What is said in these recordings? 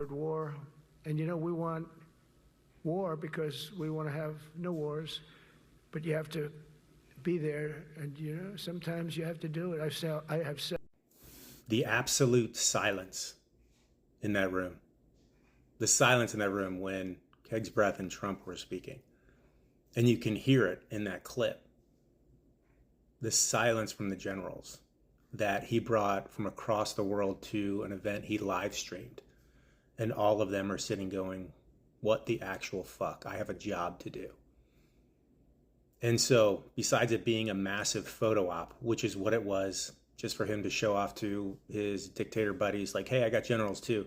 war. And, we want war because we want to have no wars, but you have to be there. And, sometimes you have to do it. I have said. The absolute silence in that room. The silence in that room when Keg's Breath and Trump were speaking. And you can hear it in that clip. The silence from the generals that he brought from across the world to an event he live streamed. And all of them are sitting going, what the actual fuck? I have a job to do. And so, besides it being a massive photo op, which is what it was, just for him to show off to his dictator buddies, like, hey, I got generals too.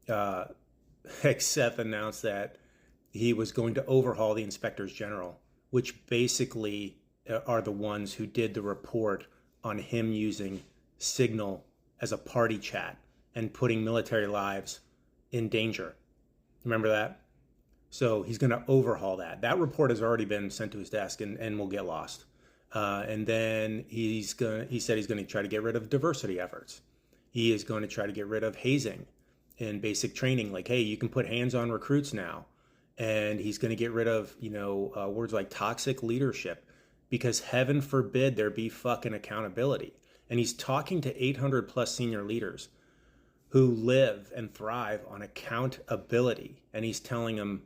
Seth announced that he was going to overhaul the inspectors general, which basically are the ones who did the report on him using Signal as a party chat and putting military lives in danger. Remember that? So he's going to overhaul that. That report has already been sent to his desk and will get lost. And then he said he's going to try to get rid of diversity efforts. He is going to try to get rid of hazing in basic training. Like, hey, you can put hands on recruits now. And he's going to get rid of, words like toxic leadership, because heaven forbid there be fucking accountability. And he's talking to 800 plus senior leaders who live and thrive on accountability. And he's telling them,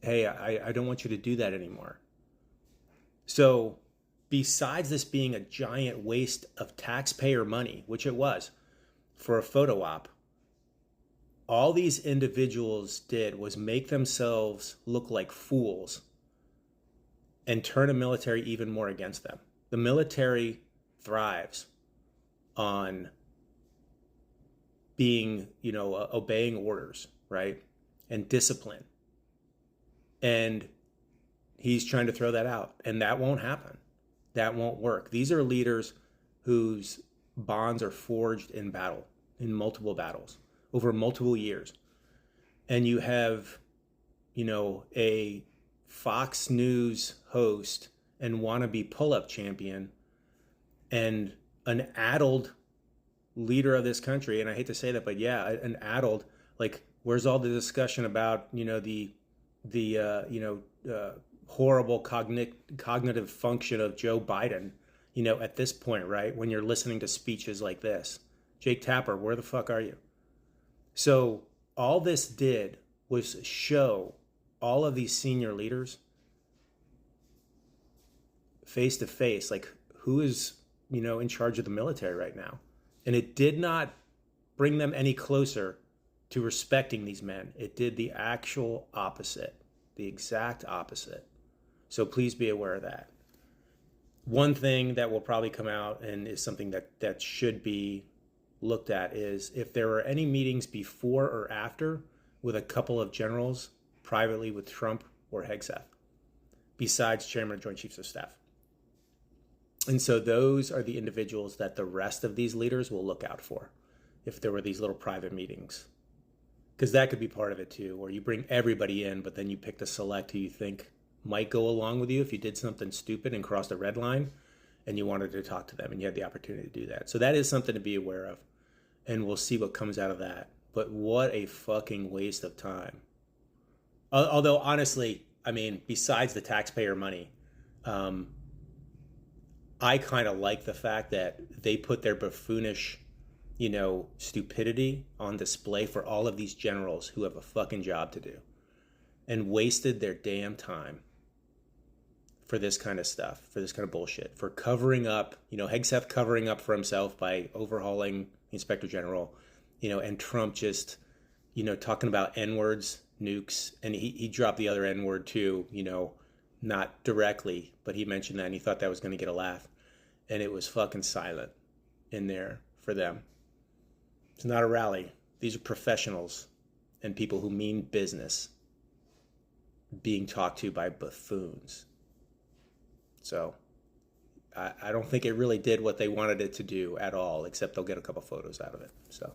hey, I don't want you to do that anymore. So besides this being a giant waste of taxpayer money, which it was for a photo op, all these individuals did was make themselves look like fools and turn the military even more against them. The military thrives on being, obeying orders, right? And discipline. And he's trying to throw that out. And that won't happen. That won't work. These are leaders whose bonds are forged in battle, in multiple battles, over multiple years. And you have, a Fox News host and wannabe pull-up champion and an addled leader of this country. And I hate to say that, but yeah, an addled, like, where's all the discussion about, the horrible cognitive function of Joe Biden, at this point, right? When you're listening to speeches like this. Jake Tapper, where the fuck are you? So all this did was show all of these senior leaders face to face, like, who is, in charge of the military right now. And it did not bring them any closer to respecting these men. It did the actual opposite, the exact opposite. So please be aware of that. One thing that will probably come out and is something that should be looked at is if there were any meetings before or after with a couple of generals privately with Trump or Hegseth, besides Chairman of Joint Chiefs of Staff. And so those are the individuals that the rest of these leaders will look out for if there were these little private meetings. Because that could be part of it too, where you bring everybody in, but then you pick the select who you think might go along with you if you did something stupid and crossed a red line and you wanted to talk to them and you had the opportunity to do that. So that is something to be aware of. And we'll see what comes out of that. But what a fucking waste of time. Although, honestly, besides the taxpayer money, I kind of like the fact that they put their buffoonish, stupidity on display for all of these generals who have a fucking job to do and wasted their damn time for this kind of stuff, for this kind of bullshit, for covering up, Hegseth covering up for himself by overhauling the Inspector General, and Trump just, talking about N-words, nukes, and he dropped the other N-word too, not directly, but he mentioned that and he thought that was going to get a laugh. And it was fucking silent in there for them. It's not a rally. These are professionals and people who mean business being talked to by buffoons. So I don't think it really did what they wanted it to do at all, except they'll get a couple photos out of it. So.